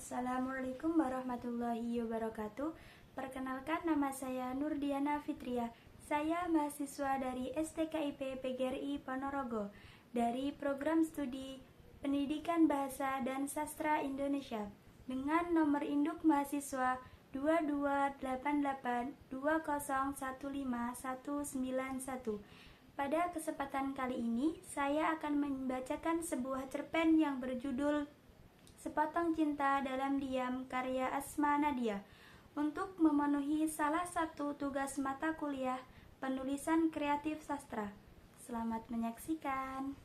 Assalamualaikum warahmatullahi wabarakatuh. Perkenalkan, nama saya Nurdiana Fitria. Saya mahasiswa dari STKIP PGRI Ponorogo dari program studi Pendidikan Bahasa dan Sastra Indonesia dengan nomor induk mahasiswa 228820151991. Pada kesempatan kali ini, saya akan membacakan sebuah cerpen yang berjudul Sepotong Cinta Dalam Diam karya Asma Nadia untuk memenuhi salah satu tugas mata kuliah penulisan kreatif sastra. Selamat menyaksikan.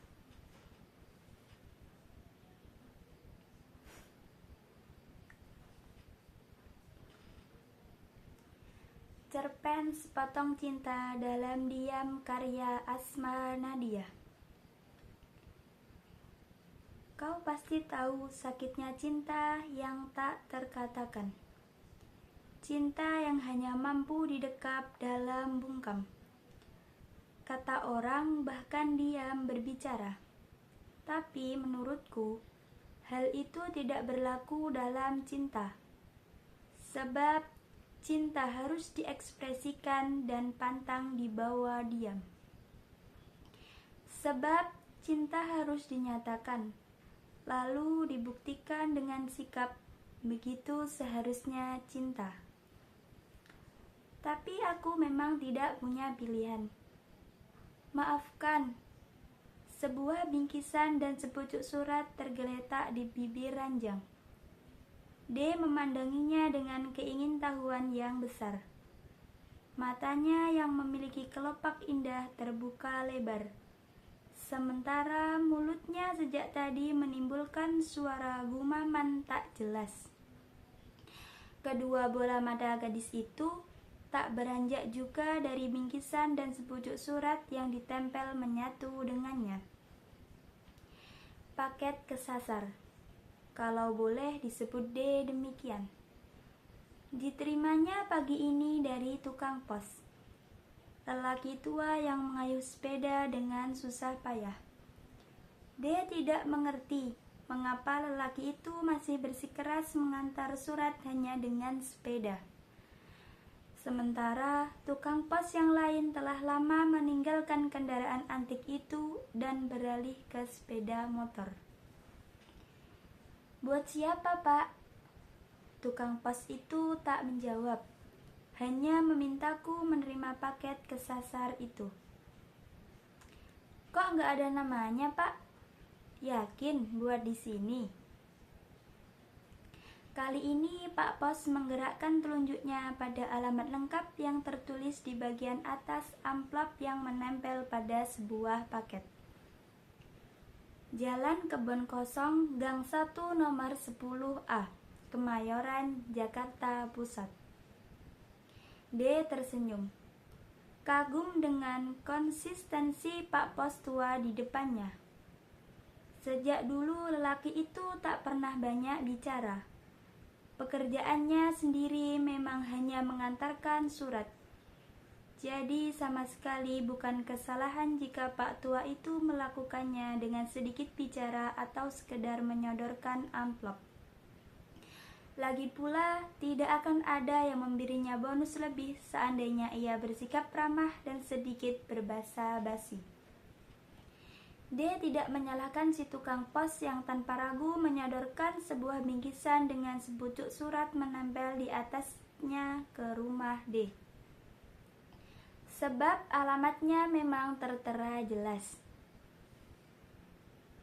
Cerpen Sepotong Cinta Dalam Diam karya Asma Nadia. Kau pasti tahu sakitnya cinta yang tak terkatakan. Cinta yang hanya mampu didekap dalam bungkam. Kata orang bahkan diam berbicara. Tapi menurutku, hal itu tidak berlaku dalam cinta. Sebab cinta harus diekspresikan dan pantang dibawa diam. Sebab cinta harus dinyatakan, lalu dibuktikan dengan sikap. Begitu seharusnya cinta. Tapi aku memang tidak punya pilihan. Maafkan. Sebuah bingkisan dan sepucuk surat tergeletak di bibir ranjang. D memandanginya dengan keingintahuan yang besar. Matanya yang memiliki kelopak indah terbuka lebar. Sementara mulutnya sejak tadi menimbulkan suara gumaman tak jelas. Kedua bola mata gadis itu tak beranjak juga dari bingkisan dan sepucuk surat yang ditempel menyatu dengannya. Paket kesasar, kalau boleh disebut D demikian. Diterimanya pagi ini dari tukang pos. Lelaki tua yang mengayuh sepeda dengan susah payah. Dia tidak mengerti mengapa lelaki itu masih bersikeras mengantar surat hanya dengan sepeda. Sementara tukang pos yang lain telah lama meninggalkan kendaraan antik itu dan beralih ke sepeda motor. Buat siapa, Pak? Tukang pos itu tak menjawab. Hanya memintaku menerima paket kesasar itu. Kok nggak ada namanya, Pak? Yakin buat di sini? Kali ini Pak Pos menggerakkan telunjuknya pada alamat lengkap yang tertulis di bagian atas amplop yang menempel pada sebuah paket. Jalan Kebon Kosong, Gang 1 nomor 10A, Kemayoran, Jakarta Pusat. D tersenyum, kagum dengan konsistensi Pak Pos tua di depannya. Sejak dulu lelaki itu tak pernah banyak bicara. Pekerjaannya sendiri memang hanya mengantarkan surat. Jadi sama sekali bukan kesalahan jika Pak tua itu melakukannya dengan sedikit bicara atau sekedar menyodorkan amplop. Lagi pula, tidak akan ada yang memberinya bonus lebih seandainya ia bersikap ramah dan sedikit berbasa basi. Dia tidak menyalahkan si tukang pos yang tanpa ragu menyodorkan sebuah bingkisan dengan sepucuk surat menempel di atasnya ke rumah D. Sebab alamatnya memang tertera jelas.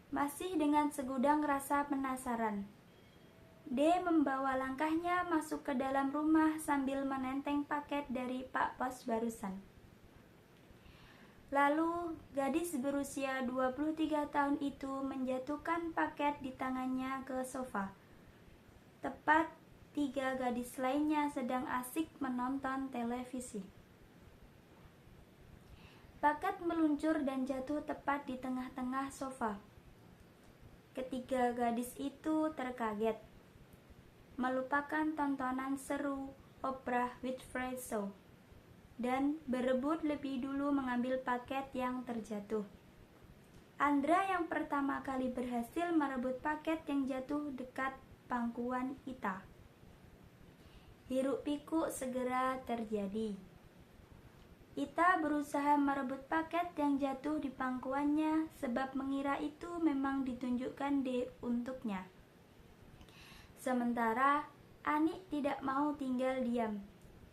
Masih dengan segudang rasa penasaran, D membawa langkahnya masuk ke dalam rumah sambil menenteng paket dari Pak Pos barusan. Lalu, gadis berusia 23 tahun itu menjatuhkan paket di tangannya ke sofa. Tepat 3 gadis lainnya sedang asik menonton televisi. Paket meluncur dan jatuh tepat di tengah-tengah sofa. Ketiga gadis itu terkaget. Melupakan tontonan seru Oprah Winfrey Show dan berebut lebih dulu mengambil paket yang terjatuh. Andra yang pertama kali berhasil merebut paket yang jatuh dekat pangkuan Ita. Hiruk pikuk segera terjadi. Ita berusaha merebut paket yang jatuh di pangkuannya sebab mengira itu memang ditunjukkan D untuknya. Sementara Ani tidak mau tinggal diam,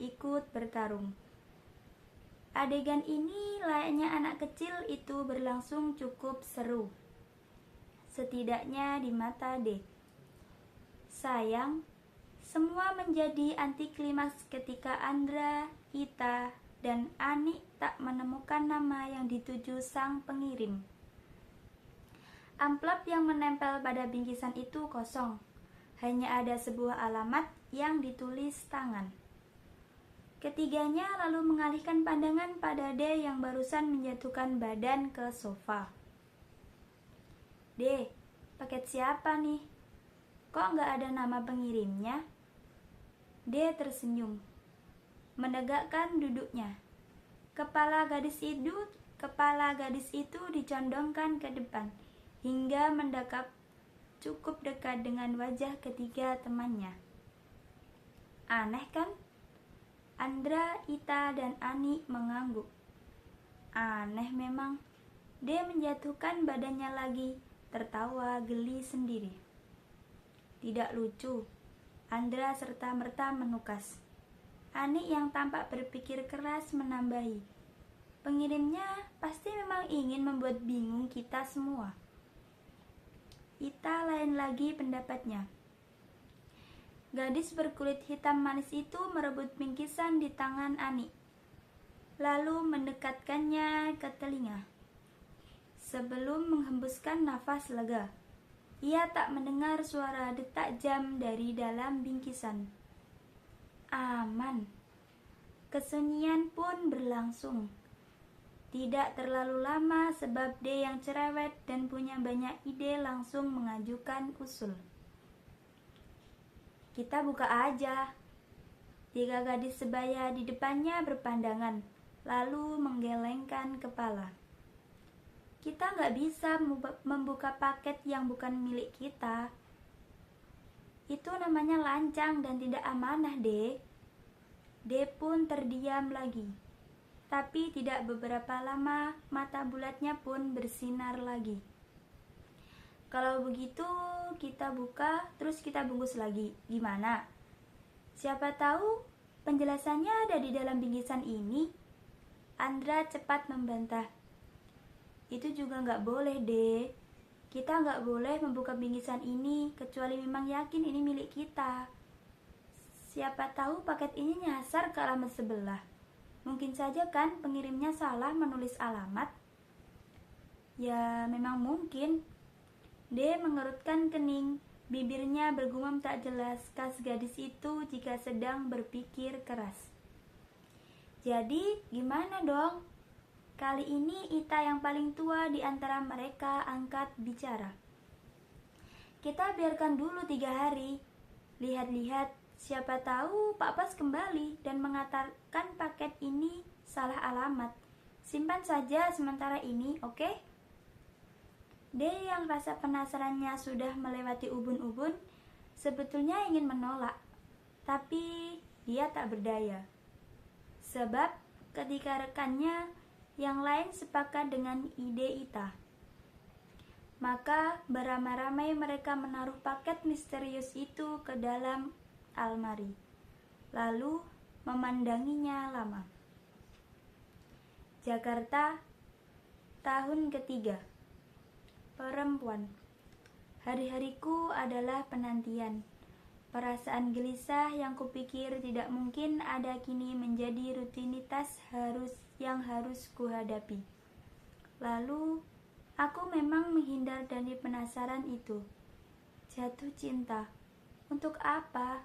ikut bertarung. Adegan ini layaknya anak kecil itu berlangsung cukup seru, setidaknya di mata D. Sayang, semua menjadi anti klimaks ketika Andra, Ita, dan Ani tak menemukan nama yang dituju sang pengirim. Amplop yang menempel pada bingkisan itu kosong. Hanya ada sebuah alamat yang ditulis tangan. Ketiganya lalu mengalihkan pandangan pada D yang barusan menjatuhkan badan ke sofa. D, paket siapa nih? Kok nggak ada nama pengirimnya? D tersenyum, menegakkan duduknya. Kepala gadis itu dicondongkan ke depan hingga mendekap cukup dekat dengan wajah ketiga temannya. Aneh kan? Andra, Ita, dan Ani mengangguk. Aneh memang. D menjatuhkan badannya lagi, tertawa geli sendiri. Tidak lucu. Andra serta-merta menukas. Ani yang tampak berpikir keras menambahi. Pengirimnya pasti memang ingin membuat bingung kita semua. Ita lain lagi pendapatnya. Gadis berkulit hitam manis itu merebut bingkisan di tangan Ani, lalu mendekatkannya ke telinga. Sebelum menghembuskan nafas lega, ia tak mendengar suara detak jam dari dalam bingkisan. Aman. Kesunyian pun berlangsung. Tidak terlalu lama sebab D yang cerewet dan punya banyak ide langsung mengajukan usul. Kita buka aja. 3 gadis sebaya di depannya berpandangan, lalu menggelengkan kepala. Kita nggak bisa membuka paket yang bukan milik kita. Itu namanya lancang dan tidak amanah, D. D pun terdiam lagi. Tapi tidak beberapa lama, mata bulatnya pun bersinar lagi. Kalau begitu, kita buka, terus kita bungkus lagi. Gimana? Siapa tahu penjelasannya ada di dalam bingkisan ini. Andra cepat membantah. Itu juga nggak boleh, deh. Kita nggak boleh membuka bingkisan ini, kecuali memang yakin ini milik kita. Siapa tahu paket ini nyasar ke alamat sebelah. Mungkin saja kan pengirimnya salah menulis alamat. Ya, memang mungkin. D mengerutkan kening, bibirnya bergumam tak jelas khas gadis itu jika sedang berpikir keras. Jadi, gimana dong? Kali ini Ita yang paling tua di antara mereka angkat bicara. Kita biarkan dulu 3 hari. Lihat-lihat, siapa tahu Pak Pas kembali dan mengatakan paket ini salah alamat. Simpan saja sementara ini, oke? D yang rasa penasarannya sudah melewati ubun-ubun, sebetulnya ingin menolak, tapi dia tak berdaya. Sebab ketika rekannya yang lain sepakat dengan ide Ita, maka beramai-ramai mereka menaruh paket misterius itu ke dalam almari, lalu memandanginya lama. Jakarta, tahun ketiga. Perempuan. Hari-hariku adalah penantian. Perasaan gelisah yang kupikir tidak mungkin ada kini menjadi rutinitas yang harus kuhadapi. Lalu, aku memang menghindar dari penasaran itu. Jatuh cinta. Untuk apa?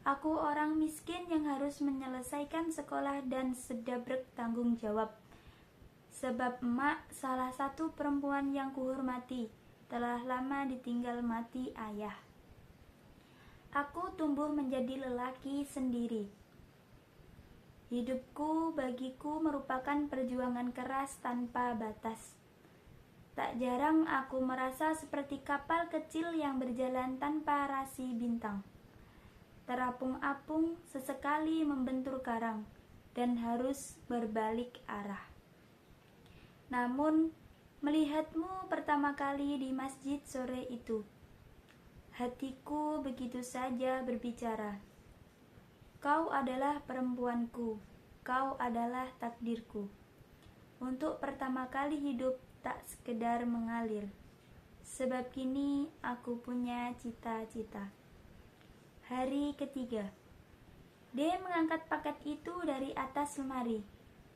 Aku orang miskin yang harus menyelesaikan sekolah dan sedabrek tanggung jawab. Sebab emak salah satu perempuan yang kuhormati telah lama ditinggal mati ayah. Aku tumbuh menjadi lelaki sendiri. Hidupku bagiku merupakan perjuangan keras tanpa batas. Tak jarang aku merasa seperti kapal kecil yang berjalan tanpa rasi bintang. Terapung-apung sesekali membentur karang dan harus berbalik arah. Namun, melihatmu pertama kali di masjid sore itu, hatiku begitu saja berbicara. Kau adalah perempuanku, kau adalah takdirku. Untuk pertama kali hidup tak sekedar mengalir, sebab kini aku punya cita-cita. Hari ketiga, dia mengangkat paket itu dari atas lemari,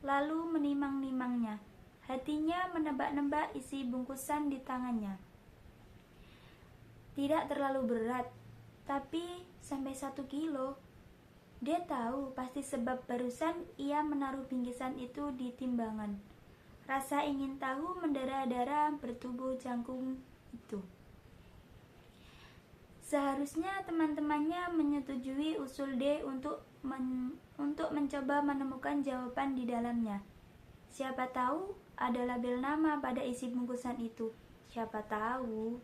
lalu menimang-nimangnya. Hatinya menebak-nebak isi bungkusan di tangannya. Tidak terlalu berat, tapi sampai 1 kilo. Dia tahu pasti sebab barusan ia menaruh bingkisan itu di timbangan. Rasa ingin tahu mendara-dara bertubuh jangkung itu. Seharusnya teman-temannya menyetujui usul D untuk mencoba menemukan jawaban di dalamnya. Siapa tahu ada label nama pada isi bungkusan itu. Siapa tahu.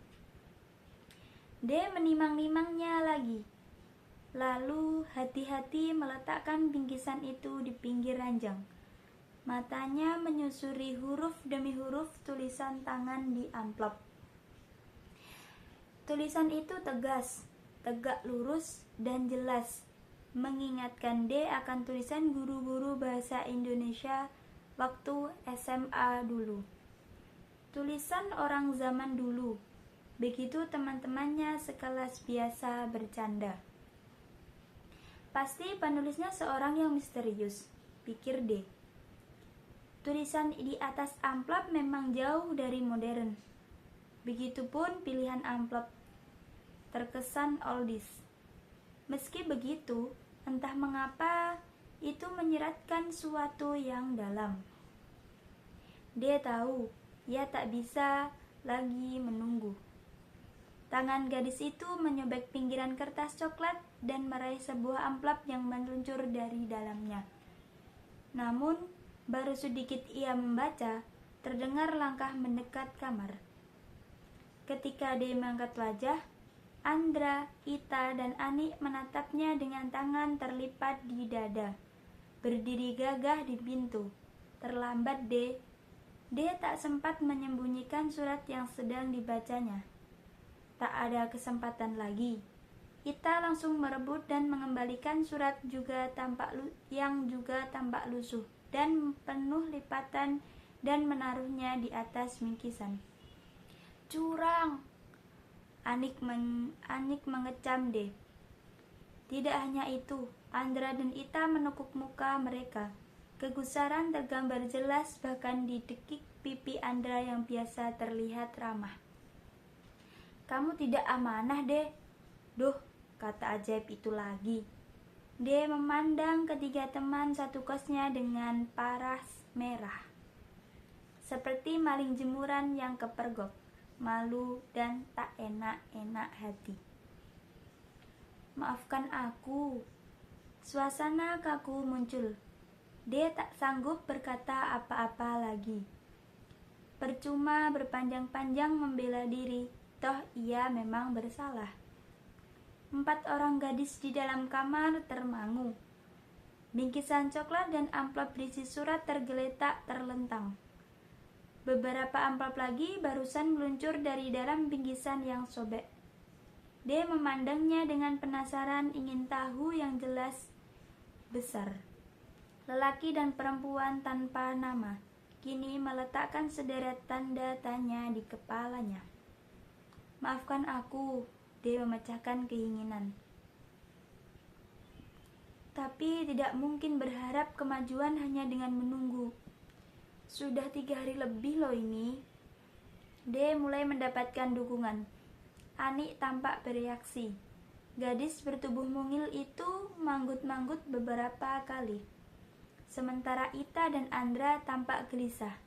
D menimang-nimangnya lagi. Lalu hati-hati meletakkan bingkisan itu di pinggir ranjang. Matanya menyusuri huruf demi huruf tulisan tangan di amplop. Tulisan itu tegas, tegak lurus, dan jelas, mengingatkan D akan tulisan guru-guru bahasa Indonesia waktu SMA dulu. Tulisan orang zaman dulu, begitu teman-temannya sekelas biasa bercanda. Pasti penulisnya seorang yang misterius, pikir D. Tulisan di atas amplop memang jauh dari modern. Begitupun pilihan amplop, terkesan oldies. Meski begitu, entah mengapa itu menyeratkan suatu yang dalam. Dia tahu, ia tak bisa lagi menunggu. Tangan gadis itu menyobek pinggiran kertas coklat dan meraih sebuah amplop yang meluncur dari dalamnya. Namun, baru sedikit ia membaca, terdengar langkah mendekat kamar. Ketika dia mengangkat wajah, Andra, Ita, dan Ani menatapnya dengan tangan terlipat di dada. Berdiri gagah di pintu. Terlambat dia tak sempat menyembunyikan surat yang sedang dibacanya. Tak ada kesempatan lagi. Ita langsung merebut dan mengembalikan surat yang juga tampak lusuh dan penuh lipatan dan menaruhnya di atas bingkisan. Curang! Anik mengecam D. Tidak hanya itu, Andra dan Ita menekuk muka mereka. Kegusaran tergambar jelas bahkan di dekik pipi Andra yang biasa terlihat ramah. Kamu tidak amanah, D. Duh, kata ajaib itu lagi. D memandang ketiga teman satu kosnya dengan paras merah. Seperti maling jemuran yang kepergok, malu dan tak enak-enak hati. Maafkan aku. Suasana kaku muncul. D tak sanggup berkata apa-apa lagi. Percuma berpanjang-panjang membela diri, toh ia memang bersalah. 4 orang gadis di dalam kamar termangu. Bingkisan coklat dan amplop berisi surat tergeletak terlentang. Beberapa amplop lagi barusan meluncur dari dalam bingkisan yang sobek. D memandangnya dengan penasaran ingin tahu yang jelas besar. Lelaki dan perempuan tanpa nama kini meletakkan sederet tanda tanya di kepalanya. Maafkan aku, D memecahkan keinginan. Tapi tidak mungkin berharap kemajuan hanya dengan menunggu. Sudah 3 hari lebih loh ini. D mulai mendapatkan dukungan. Ani tampak bereaksi. Gadis bertubuh mungil itu manggut-manggut beberapa kali. Sementara Ita dan Andra tampak gelisah.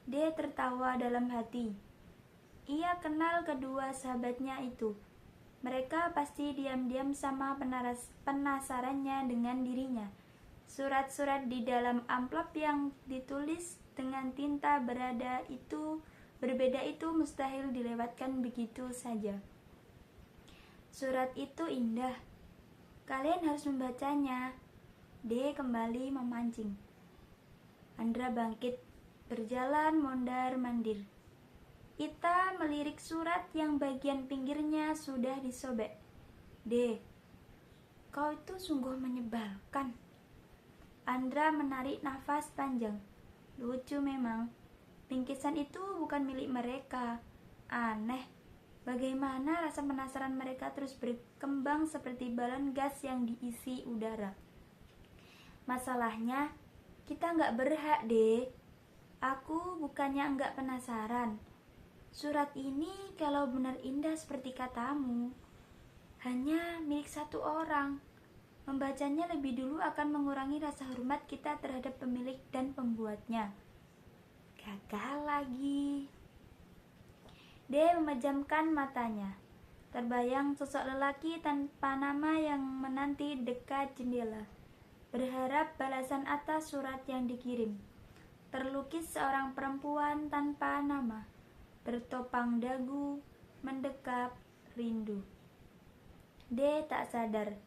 D tertawa dalam hati. Ia kenal kedua sahabatnya itu. Mereka pasti diam-diam sama penasarannya dengan dirinya. Surat-surat di dalam amplop yang ditulis dengan tinta berada itu berbeda itu mustahil dilewatkan begitu saja. Surat itu indah. Kalian harus membacanya. D kembali memancing. Andra bangkit, berjalan mondar-mandir. Ita melirik surat yang bagian pinggirnya sudah disobek. D, kau itu sungguh menyebalkan. Andra menarik nafas panjang. Lucu memang. Bingkisan itu bukan milik mereka. Aneh. Bagaimana rasa penasaran mereka terus berkembang seperti balon gas yang diisi udara. Masalahnya, kita nggak berhak, deh. Aku bukannya nggak penasaran. Surat ini kalau benar indah seperti katamu, hanya milik satu orang. Membacanya lebih dulu akan mengurangi rasa hormat kita terhadap pemilik dan pembuatnya. Gagal lagi. D memejamkan matanya. Terbayang sosok lelaki tanpa nama yang menanti dekat jendela, berharap balasan atas surat yang dikirim. Terlukis seorang perempuan tanpa nama, bertopang dagu, mendekap, rindu. D tak sadar,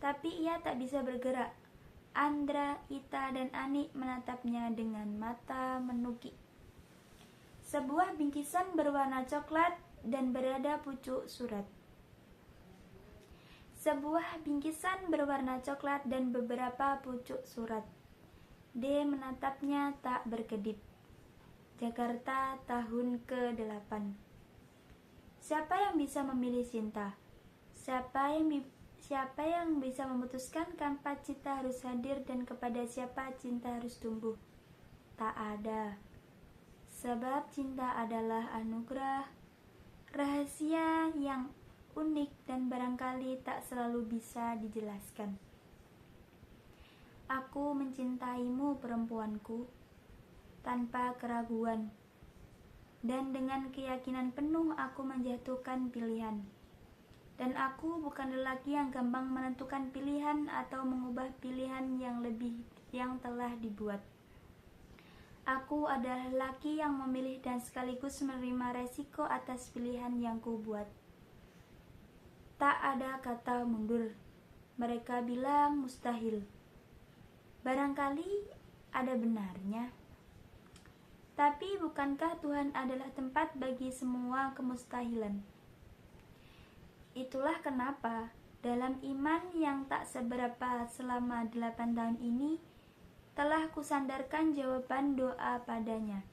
tapi ia tak bisa bergerak. Andra, Ita, dan Ani menatapnya dengan mata menukik. Sebuah bingkisan berwarna coklat dan berada pucuk surat. Sebuah bingkisan berwarna coklat dan beberapa pucuk surat. D menatapnya tak berkedip. Jakarta tahun ke-8. Siapa yang bisa memilih cinta? Siapa yang bisa memutuskan kapan cinta harus hadir dan kepada siapa cinta harus tumbuh? Tak ada. Sebab cinta adalah anugerah, rahasia yang unik dan barangkali tak selalu bisa dijelaskan. Aku mencintaimu, perempuanku, tanpa keraguan, dan dengan keyakinan penuh aku menjatuhkan pilihan. Dan aku bukan lelaki yang gampang menentukan pilihan atau mengubah pilihan yang telah dibuat. Aku adalah lelaki yang memilih dan sekaligus menerima resiko atas pilihan yang kubuat. Tak ada kata mundur. Mereka bilang mustahil. Barangkali ada benarnya. Tapi bukankah Tuhan adalah tempat bagi semua kemustahilan? Itulah kenapa dalam iman yang tak seberapa selama 8 tahun ini telah kusandarkan jawaban doa padanya.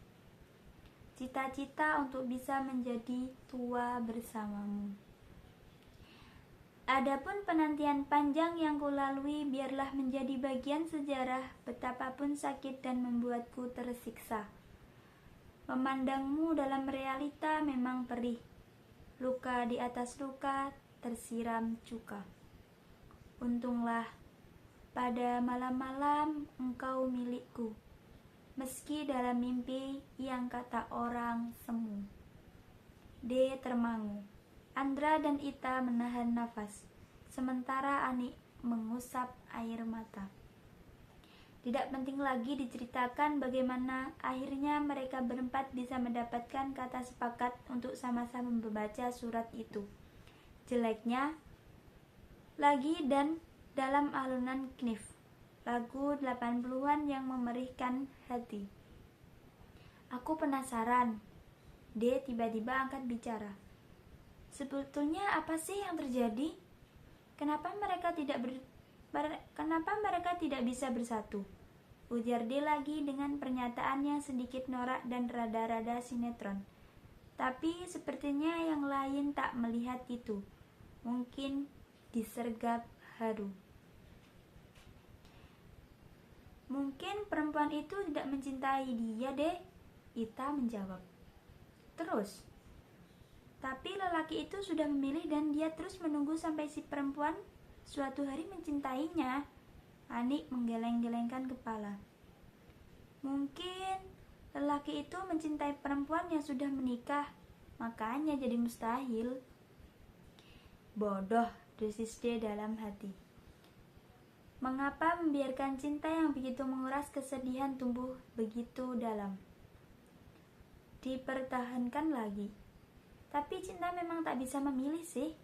Cita-cita untuk bisa menjadi tua bersamamu. Adapun penantian panjang yang kulalui biarlah menjadi bagian sejarah betapapun sakit dan membuatku tersiksa. Memandangmu dalam realita memang perih. Luka di atas luka tersiram cuka. Untunglah pada malam-malam engkau milikku, meski dalam mimpi yang kata orang semu. D termangu. Andra dan Ita menahan nafas, sementara Ani mengusap air mata. Tidak penting lagi diceritakan bagaimana akhirnya mereka berempat bisa mendapatkan kata sepakat untuk sama-sama membaca surat itu. Jeleknya lagi dan dalam alunan Knif, lagu 80-an yang memerihkan hati. Aku penasaran. D tiba-tiba angkat bicara. Sebetulnya apa sih yang terjadi? Kenapa mereka tidak bisa bersatu? Ujar D lagi dengan pernyataan yang sedikit norak dan rada-rada sinetron. Tapi sepertinya yang lain tak melihat itu. Mungkin disergap haru. Mungkin perempuan itu tidak mencintai dia, deh. Ita menjawab. Terus? Tapi lelaki itu sudah memilih dan dia terus menunggu sampai si perempuan suatu hari mencintainya. Anik menggeleng-gelengkan kepala. Mungkin lelaki itu mencintai perempuan yang sudah menikah, makanya jadi mustahil. Bodoh, desis D dalam hati. Mengapa membiarkan cinta yang begitu menguras kesedihan tumbuh begitu dalam? dipertahankan lagi. Tapi cinta memang tak bisa memilih sih.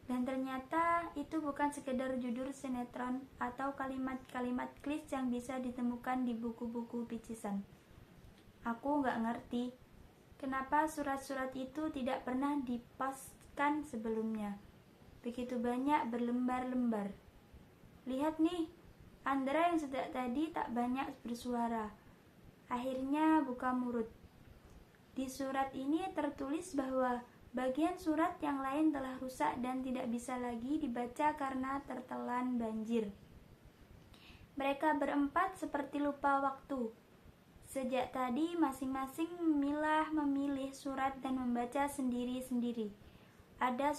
Dan ternyata itu bukan sekedar judul sinetron atau kalimat-kalimat klis yang bisa ditemukan di buku-buku picisan. Aku gak ngerti kenapa surat-surat itu tidak pernah dipaskan sebelumnya. Begitu banyak berlembar-lembar. Lihat nih, Andra yang sejak tadi tak banyak bersuara. Akhirnya buka mulut. Di surat ini tertulis bahwa bagian surat yang lain telah rusak dan tidak bisa lagi dibaca karena tertelan banjir. Mereka berempat seperti lupa waktu. Sejak tadi masing-masing memilih surat dan membaca sendiri-sendiri. Ada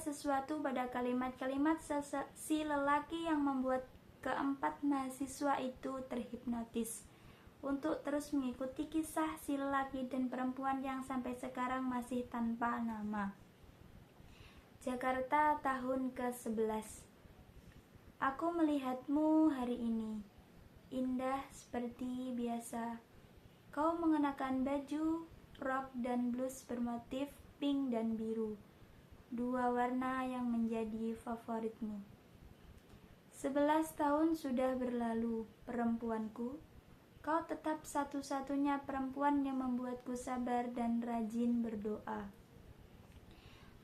sesuatu pada kalimat-kalimat si lelaki yang membuat keempat mahasiswa itu terhipnotis untuk terus mengikuti kisah si lelaki dan perempuan yang sampai sekarang masih tanpa nama. Jakarta tahun ke-11. Aku melihatmu hari ini, indah seperti biasa. Kau mengenakan baju, rok dan blus bermotif pink dan biru, dua warna yang menjadi favoritmu. 11 tahun sudah berlalu, perempuanku. Kau tetap satu-satunya perempuan yang membuatku sabar dan rajin berdoa.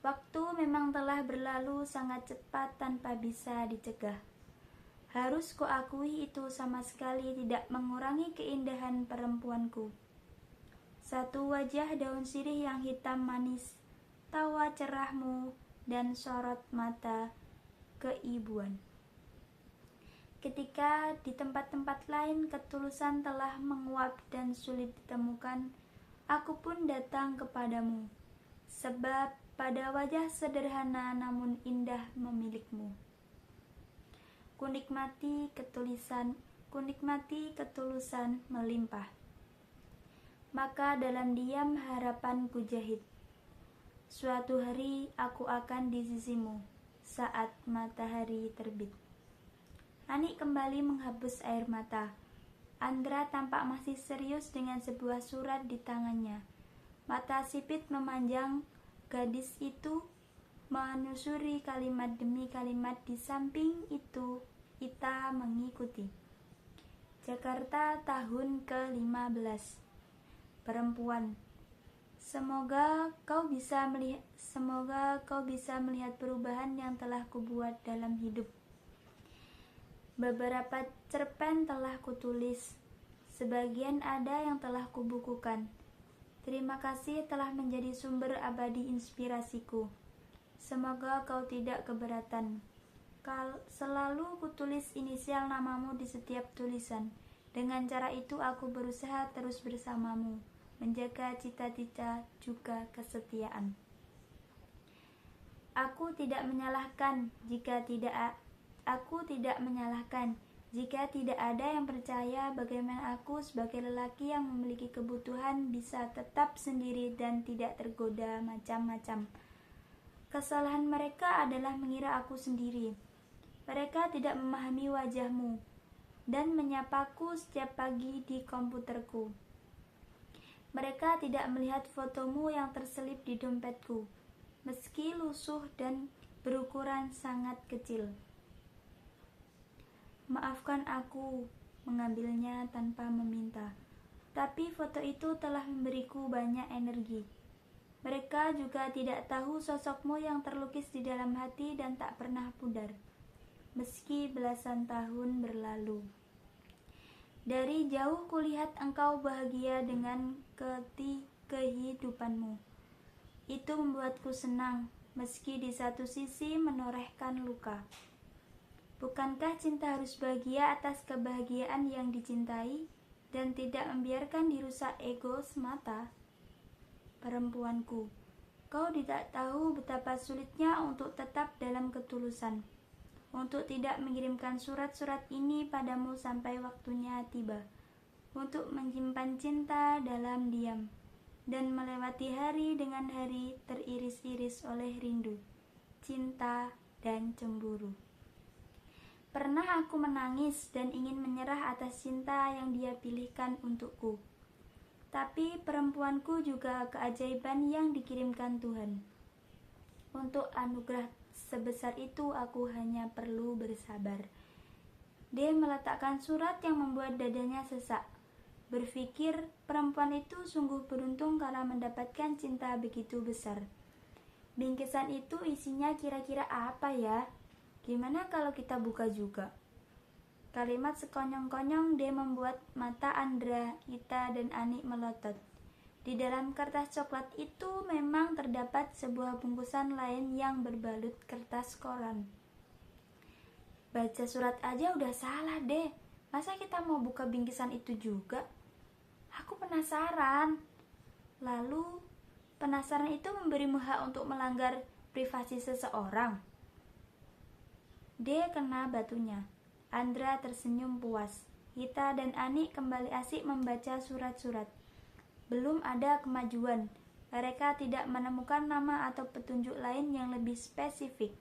Waktu memang telah berlalu sangat cepat tanpa bisa dicegah. Harus kuakui itu sama sekali tidak mengurangi keindahan perempuanku. Satu wajah daun sirih yang hitam manis, tawa cerahmu, dan sorot mata keibuan. Ketika di tempat-tempat lain ketulusan telah menguap dan sulit ditemukan, aku pun datang kepadamu, sebab pada wajah sederhana namun indah memilikmu. Kunikmati ketulusan melimpah. Maka dalam diam harapan kujahit. Suatu hari aku akan di sisimu saat matahari terbit. Anik kembali menghapus air mata. Andra tampak masih serius dengan sebuah surat di tangannya. Mata sipit memanjang gadis itu menusuri kalimat demi kalimat. Di samping itu, Ita mengikuti. Jakarta tahun ke-15. Perempuan, semoga kau bisa melihat perubahan yang telah kubuat dalam hidup. Beberapa cerpen telah kutulis, sebagian ada yang telah kubukukan. Terima kasih telah menjadi sumber abadi inspirasiku. Semoga kau tidak keberatan. Selalu kutulis inisial namamu di setiap tulisan. Dengan cara itu aku berusaha terus bersamamu, menjaga cita-cita juga kesetiaan. Aku tidak menyalahkan jika tidak ada yang percaya bagaimana aku sebagai lelaki yang memiliki kebutuhan bisa tetap sendiri dan tidak tergoda macam-macam. Kesalahan mereka adalah mengira aku sendiri. Mereka tidak memahami wajahmu dan menyapaku setiap pagi di komputerku. Mereka tidak melihat fotomu yang terselip di dompetku, meski lusuh dan berukuran sangat kecil. Maafkan aku mengambilnya tanpa meminta, tapi foto itu telah memberiku banyak energi. Mereka juga tidak tahu sosokmu yang terlukis di dalam hati dan tak pernah pudar, meski belasan tahun berlalu. Dari jauh kulihat engkau bahagia dengan kehidupanmu. Itu membuatku senang, meski di satu sisi menorehkan luka. Bukankah cinta harus bahagia atas kebahagiaan yang dicintai dan tidak membiarkan dirusak ego semata? Perempuanku, kau tidak tahu betapa sulitnya untuk tetap dalam ketulusan, untuk tidak mengirimkan surat-surat ini padamu sampai waktunya tiba, untuk menyimpan cinta dalam diam, dan melewati hari dengan hari teriris-iris oleh rindu, cinta, dan cemburu. Pernah aku menangis dan ingin menyerah atas cinta yang dia pilihkan untukku. Tapi perempuanku juga keajaiban yang dikirimkan Tuhan. Untuk anugerah sebesar itu aku hanya perlu bersabar. Dia meletakkan surat yang membuat dadanya sesak. Berpikir perempuan itu sungguh beruntung karena mendapatkan cinta begitu besar. Bingkisan itu isinya kira-kira apa ya? Gimana kalau kita buka juga? Kalimat sekonyong-konyong dia membuat mata Andra, Ita, dan Ani melotot. Di dalam kertas coklat itu memang terdapat sebuah bungkusan lain yang berbalut kertas koran. Baca surat aja udah salah deh. Masa kita mau buka bingkisan itu juga? Aku penasaran. Lalu, penasaran itu memberimu hak untuk melanggar privasi seseorang. Dia kena batunya. Andra tersenyum puas. Hita dan Ani kembali asik membaca surat-surat. Belum ada kemajuan. Mereka tidak menemukan nama atau petunjuk lain yang lebih spesifik.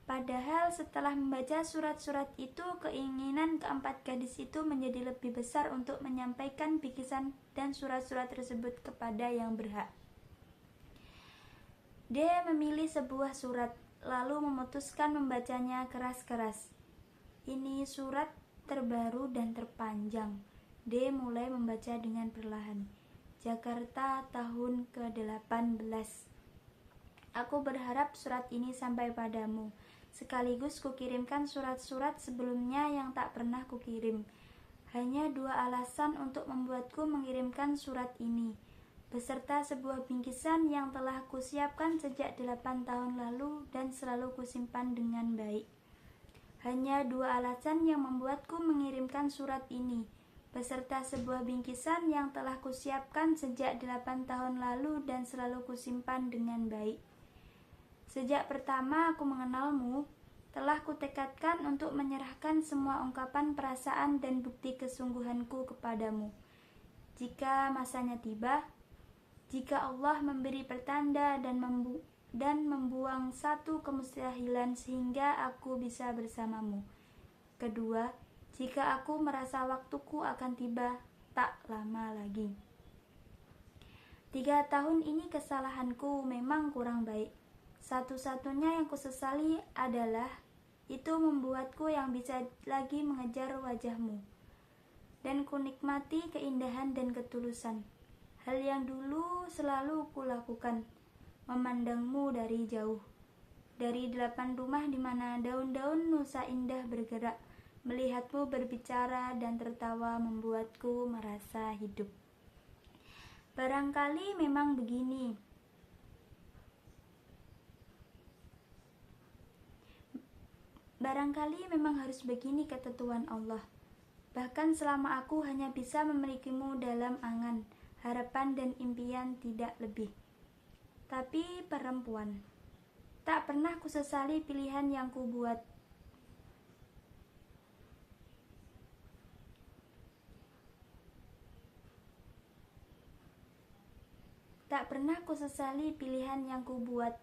Padahal setelah membaca surat-surat itu, keinginan keempat gadis itu menjadi lebih besar untuk menyampaikan bingkisan dan surat-surat tersebut kepada yang berhak. Dia memilih sebuah surat, lalu memutuskan membacanya keras-keras. Ini surat terbaru dan terpanjang. D mulai membaca dengan perlahan. Jakarta tahun ke-18. Aku berharap surat ini sampai padamu. Sekaligus kukirimkan surat-surat sebelumnya yang tak pernah kukirim. Hanya 2 alasan untuk membuatku mengirimkan surat ini, beserta sebuah bingkisan yang telah kusiapkan sejak 8 tahun lalu dan selalu kusimpan dengan baik. Hanya 2 alasan yang membuatku mengirimkan surat ini, beserta sebuah bingkisan yang telah kusiapkan sejak 8 tahun lalu dan selalu kusimpan dengan baik. Sejak pertama aku mengenalmu, telah kutekadkan untuk menyerahkan semua ungkapan perasaan dan bukti kesungguhanku kepadamu. Jika masanya tiba, jika Allah memberi pertanda dan membuang satu kemustahilan sehingga aku bisa bersamamu. Kedua, jika aku merasa waktuku akan tiba tak lama lagi. 3 tahun ini kesalahanku memang kurang baik. Satu-satunya yang kusesali adalah itu membuatku yang bisa lagi mengejar wajahmu. Dan kunikmati keindahan dan ketulusan. Hal yang dulu selalu kulakukan, memandangmu dari jauh. Dari 8 rumah di mana daun-daun Nusa Indah bergerak, melihatmu berbicara dan tertawa membuatku merasa hidup. Barangkali memang begini. Barangkali memang harus begini kata Tuhan Allah. Bahkan selama aku hanya bisa memilikimu dalam angan, harapan dan impian tidak lebih. Tapi perempuan, tak pernah kusesali pilihan yang kubuat. Tak pernah kusesali pilihan yang kubuat.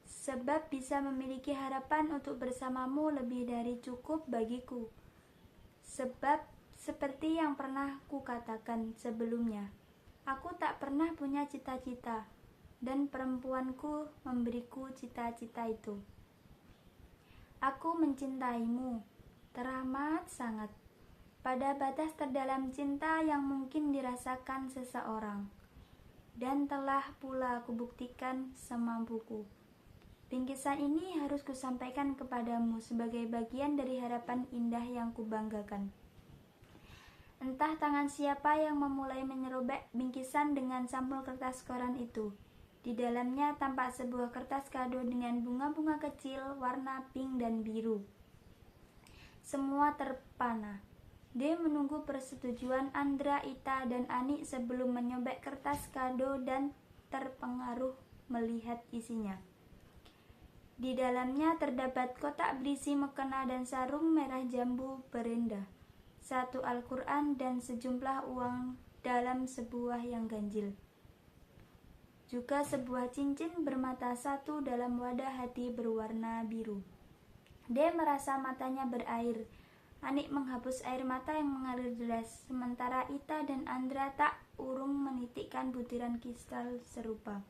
Sebab bisa memiliki harapan untuk bersamamu lebih dari cukup bagiku. Sebab seperti yang pernah kukatakan sebelumnya, aku tak pernah punya cita-cita, dan perempuanku memberiku cita-cita itu. Aku mencintaimu, teramat sangat, pada batas terdalam cinta yang mungkin dirasakan seseorang, dan telah pula kubuktikan semampuku. Bingkisan ini harus kusampaikan kepadamu sebagai bagian dari harapan indah yang kubanggakan. Entah tangan siapa yang memulai menyerobek bingkisan dengan sampul kertas koran itu. Di dalamnya tampak sebuah kertas kado dengan bunga-bunga kecil warna pink dan biru. Semua terpana. Dia menunggu persetujuan Andra, Ita, dan Ani sebelum menyobek kertas kado dan terpengaruh melihat isinya. Di dalamnya terdapat kotak berisi mukena dan sarung merah jambu berenda, 1 Al-Quran dan sejumlah uang dalam sebuah yang ganjil. Juga sebuah cincin bermata 1 dalam wadah hati berwarna biru. Dia merasa matanya berair. Anik menghapus air mata yang mengalir deras, sementara Ita dan Andra tak urung menitikkan butiran kristal serupa.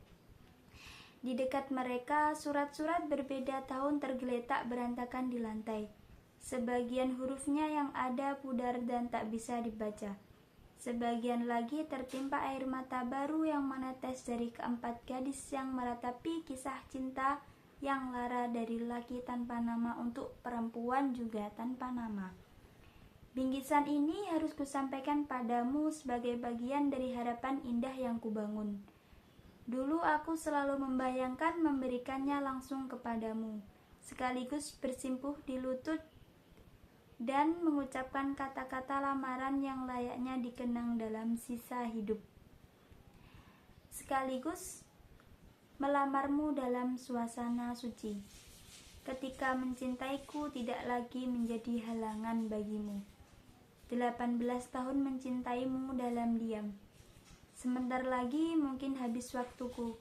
Di dekat mereka, surat-surat berbeda tahun tergeletak berantakan di lantai. Sebagian hurufnya yang ada pudar dan tak bisa dibaca. Sebagian lagi tertimpa air mata baru yang menetes dari keempat gadis yang meratapi kisah cinta yang lara dari laki tanpa nama untuk perempuan juga tanpa nama. Bingkisan ini harus kusampaikan padamu sebagai bagian dari harapan indah yang kubangun. Dulu aku selalu membayangkan memberikannya langsung kepadamu, sekaligus bersimpuh di lutut dan mengucapkan kata-kata lamaran yang layaknya dikenang dalam sisa hidup. Sekaligus melamarmu dalam suasana suci. Ketika mencintaiku tidak lagi menjadi halangan bagimu. 18 tahun mencintaimu dalam diam. Sebentar lagi mungkin habis waktuku.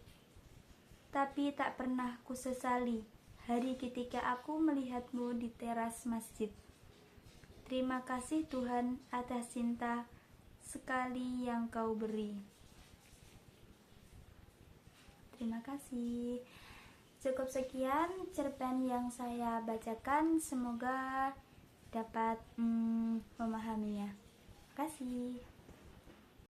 Tapi tak pernah kusesali hari ketika aku melihatmu di teras masjid. Terima kasih Tuhan atas cinta sekali yang kau beri. Terima kasih. Cukup sekian cerpen yang saya bacakan. Semoga dapat memahaminya. Terima kasih.